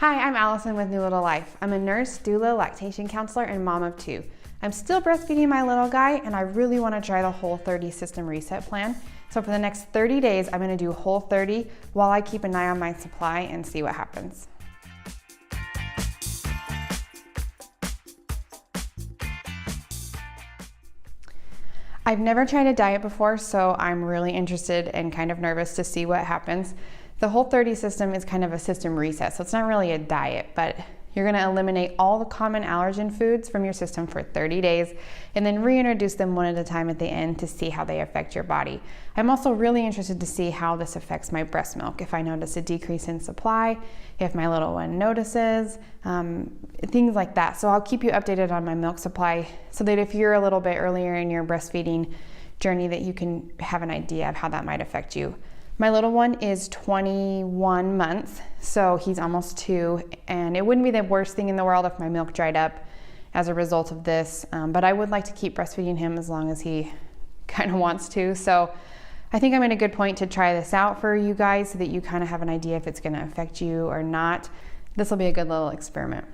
Hi, I'm Allison with New Little Life. I'm a nurse, doula, lactation counselor, and mom of two. I'm still breastfeeding my little guy, and I really want to try the Whole30 system reset plan. So for the next 30 days, I'm going to do Whole30 while I keep an eye on my supply and see what happens. I've never tried a diet before, so I'm really interested and kind of nervous to see what happens. The Whole30 system is kind of a system reset, so it's not really a diet, but you're gonna eliminate all the common allergen foods from your system for 30 days and then reintroduce them one at a time at the end to see how they affect your body. I'm also really interested to see how this affects my breast milk, if I notice a decrease in supply, if my little one notices, things like that. So I'll keep you updated on my milk supply so that if you're a little bit earlier in your breastfeeding journey that you can have an idea of how that might affect you. My little one is 21 months, so he's almost 2, and it wouldn't be the worst thing in the world if my milk dried up as a result of this, but I would like to keep breastfeeding him as long as he kind of wants to. So I think I'm in a good point to try this out for you guys so that you kind of have an idea if it's going to affect you or not. This will be a good little experiment.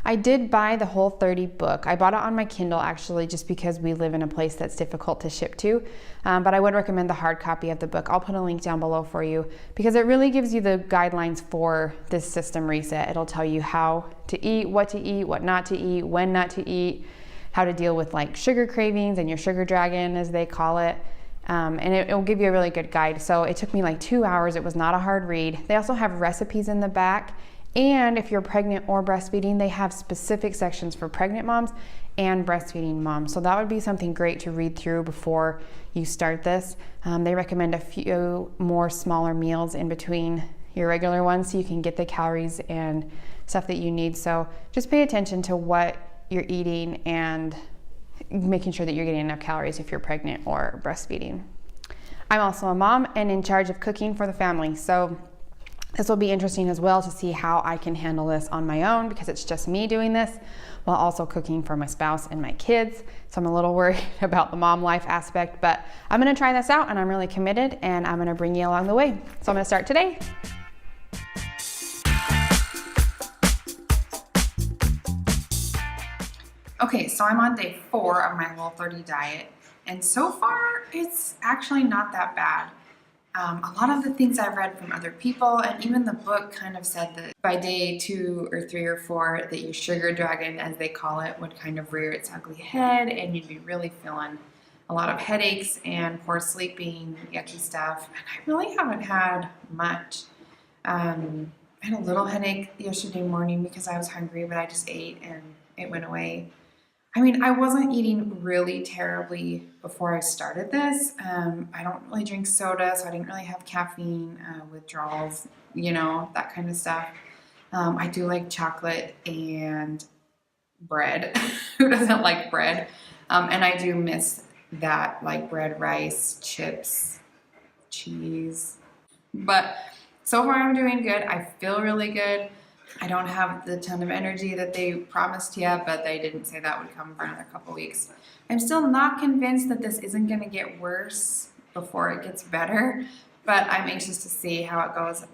I did buy the Whole30 book. I bought it on my Kindle actually just because we live in a place that's difficult to ship to, but I would recommend the hard copy of the book. I'll put a link down below for you because it really gives you the guidelines for this system reset. It'll tell you how to eat, what not to eat, when not to eat, how to deal with like sugar cravings and your sugar dragon as they call it. And it will give you a really good guide. So it took me like 2 hours. It was not a hard read. They also have recipes in the back. And if you're pregnant or breastfeeding, they have specific sections for pregnant moms and breastfeeding moms. So that would be something great to read through before you start this. They recommend a few more smaller meals in between your regular ones so you can get the calories and stuff that you need. So just pay attention to what you're eating and making sure that you're getting enough calories if you're pregnant or breastfeeding. I'm also a mom and in charge of cooking for the family. So this will be interesting as well to see how I can handle this on my own because it's just me doing this while also cooking for my spouse and my kids. So I'm a little worried about the mom life aspect, but I'm gonna try this out and I'm really committed and I'm gonna bring you along the way. So I'm gonna start today. Okay, so I'm on day 4 of my Whole30 diet and so far it's actually not that bad. A lot of the things I've read from other people and even the book kind of said that by day 2 or 3 or 4 that your sugar dragon, as they call it, would kind of rear its ugly head and you'd be really feeling a lot of headaches and poor sleeping, yucky stuff. And I really haven't had much. I had a little headache yesterday morning because I was hungry, but I just ate and it went away. I mean, I wasn't eating really terribly before I started this. I don't really drink soda, so I didn't really have caffeine withdrawals, you know, that kind of stuff. I do like chocolate and bread. Who doesn't like bread? And I do miss that, like bread, rice, chips, cheese. But so far I'm doing good. I feel really good. I don't have the ton of energy that they promised yet, but they didn't say that would come for another couple weeks. I'm still not convinced that this isn't going to get worse before it gets better, but I'm anxious to see how it goes.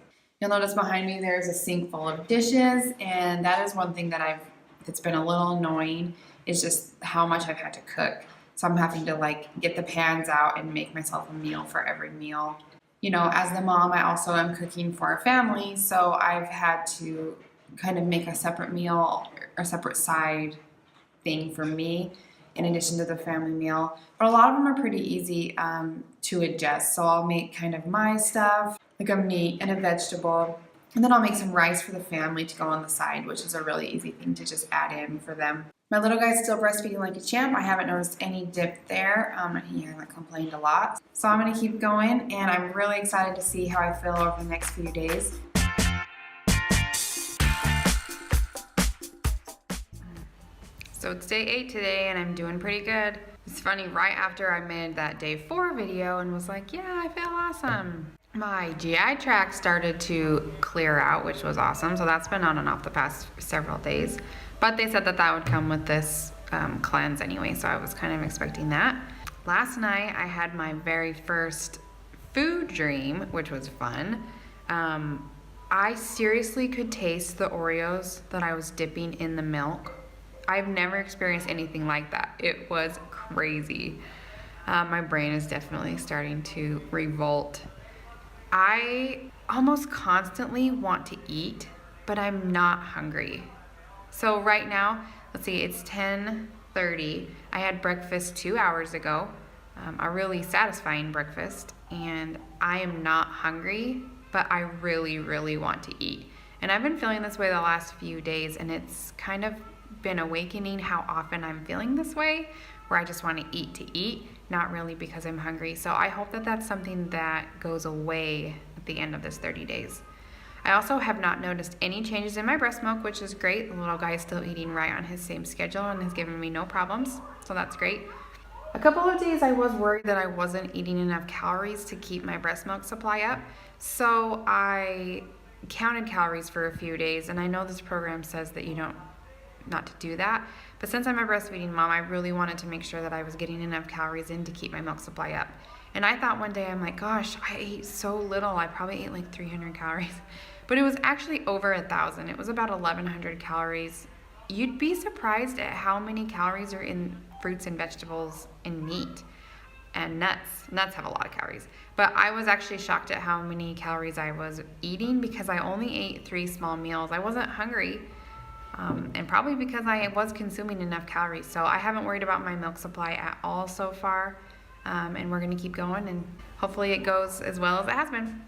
You'll notice behind me there's a sink full of dishes, and that is one thing that's been a little annoying is just how much I've had to cook. So I'm having to like get the pans out and make myself a meal for every meal. You know, as the mom, I also am cooking for a family, so I've had to kind of make a separate meal or separate side thing for me in addition to the family meal. But a lot of them are pretty easy to adjust. So I'll make kind of my stuff, like a meat and a vegetable, and then I'll make some rice for the family to go on the side, which is a really easy thing to just add in for them. My little guy's still breastfeeding like a champ. I haven't noticed any dip there. He hasn't complained a lot. So I'm gonna keep going and I'm really excited to see how I feel over the next few days. So it's day 8 today and I'm doing pretty good. It's funny, right after I made that day 4 video and was like, yeah, I feel awesome. My GI tract started to clear out, which was awesome. So that's been on and off the past several days. But they said that that would come with this cleanse anyway, so I was kind of expecting that. Last night I had my very first food dream, which was fun. I seriously could taste the Oreos that I was dipping in the milk. I've never experienced anything like that. It was crazy. My brain is definitely starting to revolt. I almost constantly want to eat, but I'm not hungry. So right now, let's see, it's 10:30. I had breakfast 2 hours ago, a really satisfying breakfast, and I am not hungry, but I really, really want to eat. And I've been feeling this way the last few days, and it's kind of been awakening how often I'm feeling this way, where I just want to eat, not really because I'm hungry. So I hope that that's something that goes away at the end of this 30 days. I also have not noticed any changes in my breast milk, which is great. The little guy is still eating right on his same schedule and has given me no problems, so that's great. A couple of days I was worried that I wasn't eating enough calories to keep my breast milk supply up, so I counted calories for a few days, and I know this program says that you don't not to do that, but since I'm a breastfeeding mom, I really wanted to make sure that I was getting enough calories in to keep my milk supply up. And I thought one day, I'm like, gosh, I ate so little. I probably ate like 300 calories, but it was actually over 1,000. It was about 1,100 calories. You'd be surprised at how many calories are in fruits and vegetables and meat and nuts. Nuts have a lot of calories, but I was actually shocked at how many calories I was eating because I only ate 3 small meals. I wasn't hungry. And probably because I was consuming enough calories. So I haven't worried about my milk supply at all so far. And we're going to keep going, and hopefully it goes as well as it has been.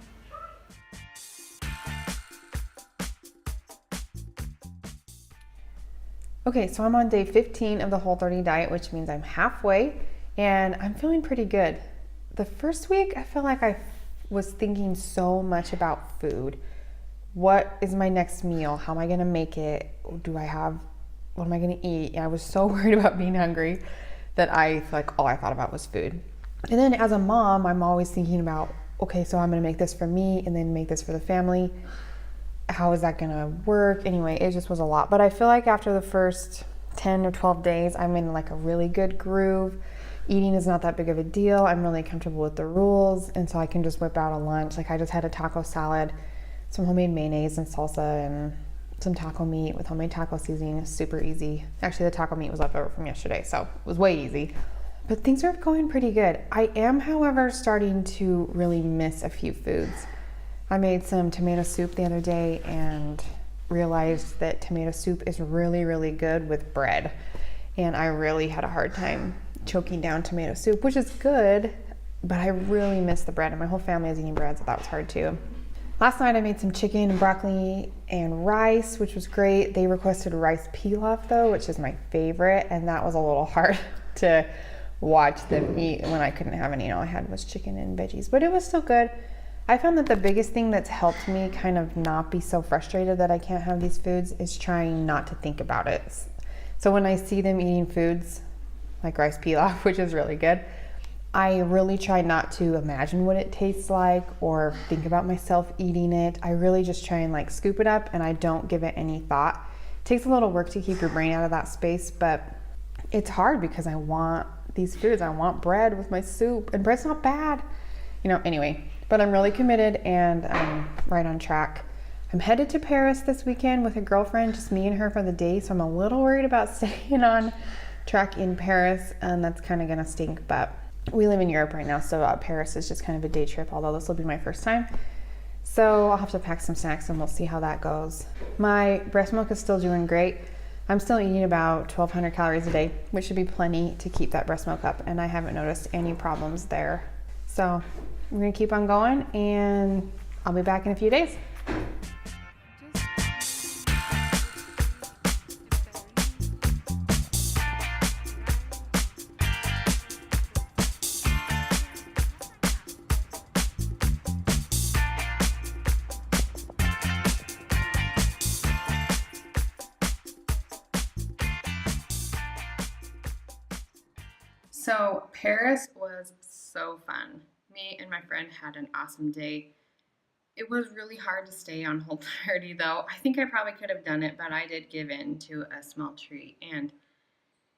Okay, so I'm on day 15 of the Whole30 diet, which means I'm halfway, and I'm feeling pretty good. The first week, I feel like I was thinking so much about food. What is my next meal? How am I gonna make it? What am I gonna eat? And I was so worried about being hungry that I feel like all I thought about was food. And then as a mom, I'm always thinking about, okay, so I'm gonna make this for me and then make this for the family. How is that gonna work? Anyway, it just was a lot. But I feel like after the first 10 or 12 days, I'm in like a really good groove. Eating is not that big of a deal. I'm really comfortable with the rules. And so I can just whip out a lunch. Like I just had a taco salad, some homemade mayonnaise and salsa, and some taco meat with homemade taco seasoning. It's super easy. Actually, the taco meat was left over from yesterday, so it was way easy. But things are going pretty good. I am, however, starting to really miss a few foods. I made some tomato soup the other day and realized that tomato soup is really, really good with bread. And I really had a hard time choking down tomato soup, which is good, but I really miss the bread, and my whole family is eating bread, so that was hard too. Last night I made some chicken and broccoli and rice, which was great. They requested rice pilaf though, which is my favorite, and that was a little hard to watch them eat when I couldn't have any. All I had was chicken and veggies, but it was still good. I found that the biggest thing that's helped me kind of not be so frustrated that I can't have these foods is trying not to think about it. So when I see them eating foods like rice pilaf, which is really good, I really try not to imagine what it tastes like or think about myself eating it. I really just try and like scoop it up, and I don't give it any thought. It takes a little work to keep your brain out of that space, but it's hard because I want these foods. I want bread with my soup, and bread's not bad. Anyway, but I'm really committed and I'm right on track. I'm headed to Paris this weekend with a girlfriend, just me and her for the day, so I'm a little worried about staying on track in Paris, and that's kind of gonna stink, but we live in Europe right now, so Paris is just kind of a day trip, although this will be my first time. So I'll have to pack some snacks and we'll see how that goes. My breast milk is still doing great. I'm still eating about 1,200 calories a day, which should be plenty to keep that breast milk up, and I haven't noticed any problems there. So we're gonna keep on going, and I'll be back in a few days. So Paris was so fun. Me and my friend had an awesome day. It was really hard to stay on Whole30 though. I think I probably could have done it, but I did give in to a small treat. And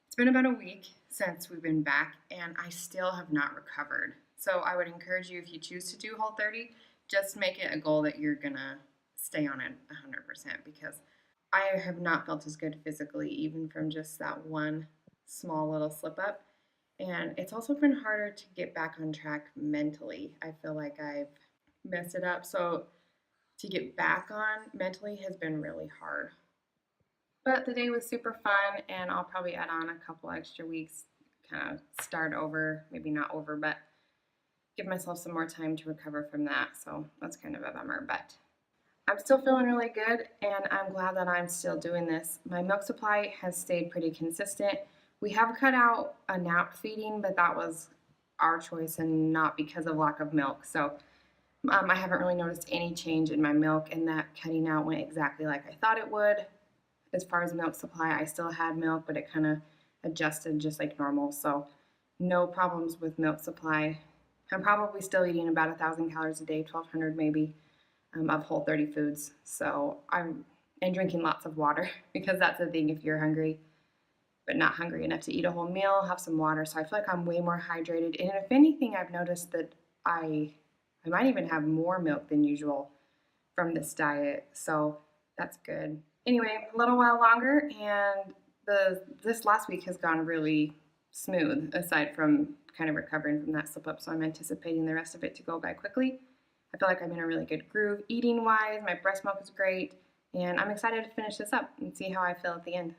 it's been about a week since we've been back, and I still have not recovered. So I would encourage you, if you choose to do Whole30, just make it a goal that you're gonna stay on it 100% because I have not felt as good physically, even from just that one small little slip up. And it's also been harder to get back on track mentally. I feel like I've messed it up. So to get back on mentally has been really hard. But the day was super fun, and I'll probably add on a couple extra weeks, kind of start over, maybe not over, but give myself some more time to recover from that. So that's kind of a bummer, but I'm still feeling really good, and I'm glad that I'm still doing this. My milk supply has stayed pretty consistent. We have cut out a nap feeding, but that was our choice and not because of lack of milk. So I haven't really noticed any change in my milk, and that cutting out went exactly like I thought it would. As far as milk supply, I still had milk, but it kind of adjusted just like normal. So no problems with milk supply. I'm probably still eating about 1,000 calories a day, 1,200 maybe, of Whole30 foods. So and drinking lots of water because that's the thing. If you're hungry but not hungry enough to eat a whole meal, have some water. So I feel like I'm way more hydrated. And if anything, I've noticed that I might even have more milk than usual from this diet. So that's good. Anyway, a little while longer, and this last week has gone really smooth, aside from kind of recovering from that slip up. So I'm anticipating the rest of it to go by quickly. I feel like I'm in a really good groove eating wise. My breast milk is great, and I'm excited to finish this up and see how I feel at the end.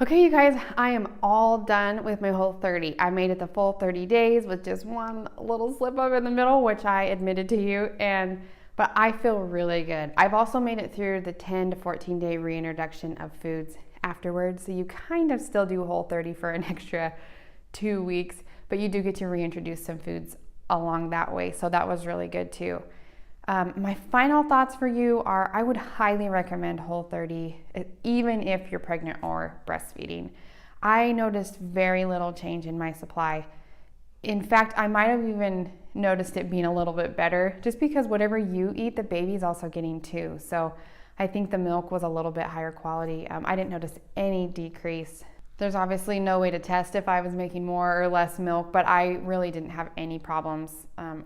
Okay, you guys, I am all done with my Whole30. I made it the full 30 days with just one little slip up in the middle, which I admitted to you, but I feel really good. I've also made it through the 10 to 14 day reintroduction of foods afterwards. So you kind of still do Whole30 for an extra 2 weeks, but you do get to reintroduce some foods along that way. So that was really good too. My final thoughts for you are I would highly recommend Whole30, even if you're pregnant or breastfeeding. I noticed very little change in my supply. In fact, I might have even noticed it being a little bit better just because whatever you eat, the baby's also getting too. So I think the milk was a little bit higher quality. I didn't notice any decrease. There's obviously no way to test if I was making more or less milk, but I really didn't have any problems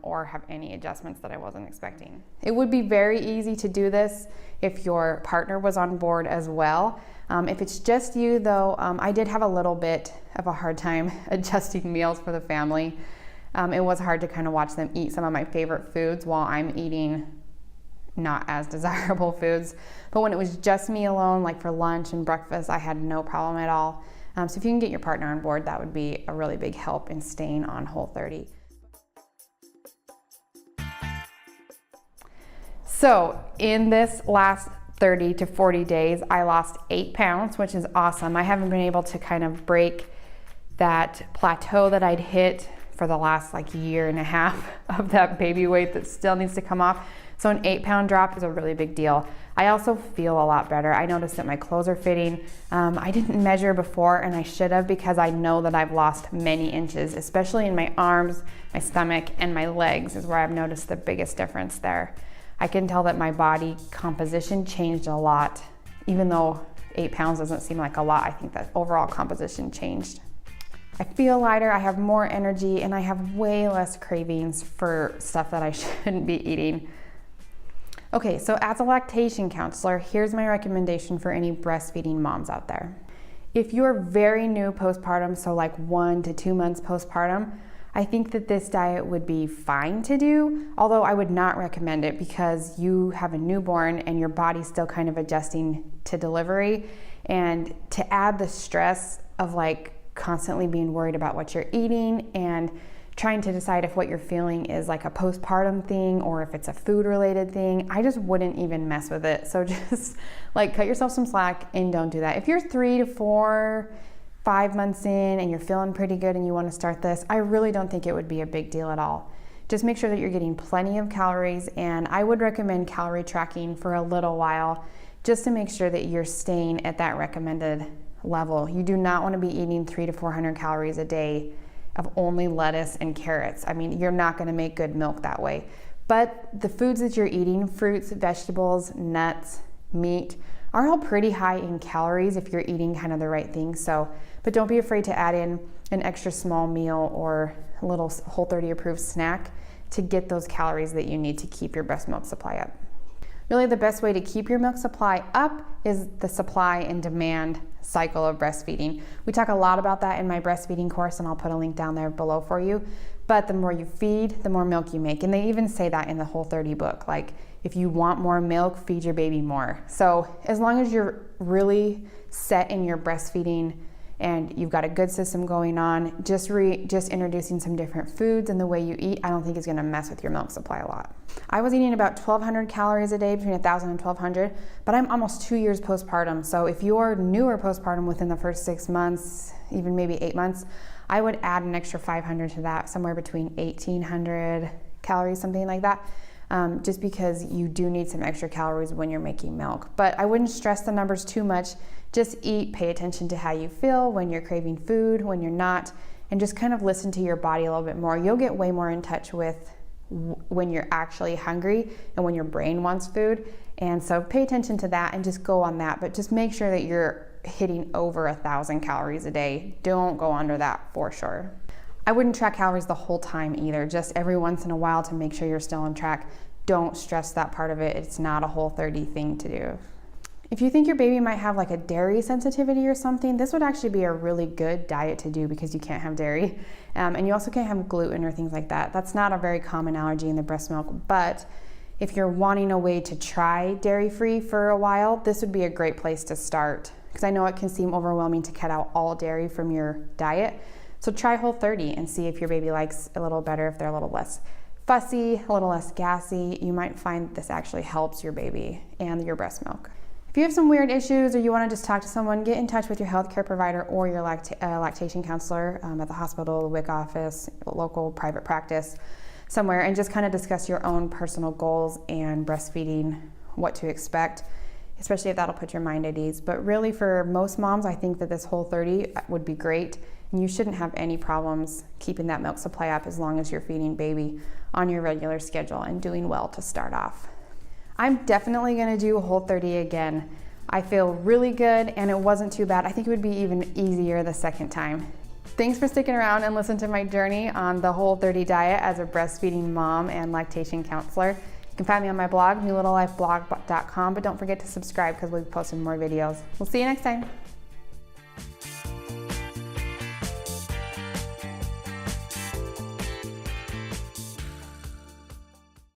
or have any adjustments that I wasn't expecting. It would be very easy to do this if your partner was on board as well. If it's just you though, I did have a little bit of a hard time adjusting meals for the family. It was hard to kind of watch them eat some of my favorite foods while I'm eating not as desirable foods. But when it was just me alone, like for lunch and breakfast, I had no problem at all. So if you can get your partner on board, that would be a really big help in staying on Whole30. So in this last 30 to 40 days, I lost 8 pounds, which is awesome. I haven't been able to kind of break that plateau that I'd hit for the last year and a half of that baby weight that still needs to come off. So an 8-pound drop is a really big deal. I also feel a lot better. I noticed that my clothes are fitting. I didn't measure before, and I should have, because I know that I've lost many inches, especially in my arms, my stomach, and my legs is where I've noticed the biggest difference there. I can tell that my body composition changed a lot. Even though 8 pounds doesn't seem like a lot, I think that overall composition changed. I feel lighter, I have more energy, and I have way less cravings for stuff that I shouldn't be eating. Okay, so as a lactation counselor, here's my recommendation for any breastfeeding moms out there. If you're very new postpartum, so 1 to 2 months postpartum, I think that this diet would be fine to do, although I would not recommend it because you have a newborn and your body's still kind of adjusting to delivery. And to add the stress of constantly being worried about what you're eating and trying to decide if what you're feeling is a postpartum thing or if it's a food related thing, I just wouldn't even mess with it. So just cut yourself some slack and don't do that. If you're 3 to 4, 5 months in and you're feeling pretty good and you want to start this, I really don't think it would be a big deal at all. Just make sure that you're getting plenty of calories, and I would recommend calorie tracking for a little while just to make sure that you're staying at that recommended level. You do not want to be eating 300 to 400 calories a day of only lettuce and carrots. I mean, you're not going to make good milk that way. But the foods that you're eating, fruits, vegetables, nuts, meat, are all pretty high in calories if you're eating kind of the right things. But don't be afraid to add in an extra small meal or a little Whole30 approved snack to get those calories that you need to keep your breast milk supply up. Really the best way to keep your milk supply up is the supply and demand cycle of breastfeeding. We talk a lot about that in my breastfeeding course, and I'll put a link down there below for you. But the more you feed, the more milk you make. And they even say that in the Whole30 book, like if you want more milk, feed your baby more. So as long as you're really set in your breastfeeding and you've got a good system going on, just introducing some different foods and the way you eat, I don't think is gonna mess with your milk supply a lot. I was eating about 1,200 calories a day, between 1,000 and 1,200, but I'm almost 2 years postpartum. So if you're newer postpartum within the first 6 months, even maybe 8 months, I would add an extra 500 to that, somewhere between 1,800 calories, something like that. Just because you do need some extra calories when you're making milk. But I wouldn't stress the numbers too much. Just eat, pay attention to how you feel when you're craving food, when you're not, and just kind of listen to your body a little bit more. You'll get way more in touch with when you're actually hungry and when your brain wants food. And so pay attention to that and just go on that, but just make sure that you're hitting over 1,000 calories a day. Don't go under that for sure. I wouldn't track calories the whole time either, just every once in a while to make sure you're still on track. Don't stress that part of it. It's not a Whole30 thing to do. If you think your baby might have like a dairy sensitivity or something, this would actually be a really good diet to do because you can't have dairy. And you also can't have gluten or things like that. That's not a very common allergy in the breast milk, but if you're wanting a way to try dairy-free for a while, this would be a great place to start, because I know it can seem overwhelming to cut out all dairy from your diet. So try Whole30 and see if your baby likes a little better, if they're a little less fussy, a little less gassy. You might find this actually helps your baby and your breast milk. If you have some weird issues or you want to just talk to someone, get in touch with your healthcare provider or your lactation counselor at the hospital, the WIC office, local private practice, somewhere, and just kind of discuss your own personal goals and breastfeeding, what to expect, especially if that'll put your mind at ease. But really for most moms, I think that this Whole30 would be great, and you shouldn't have any problems keeping that milk supply up as long as you're feeding baby on your regular schedule and doing well to start off. I'm definitely gonna do Whole30 again. I feel really good and it wasn't too bad. I think it would be even easier the second time. Thanks for sticking around and listening to my journey on the Whole30 diet as a breastfeeding mom and lactation counselor. You can find me on my blog, newlittlelifeblog.com, but don't forget to subscribe because we'll be posting more videos. We'll see you next time.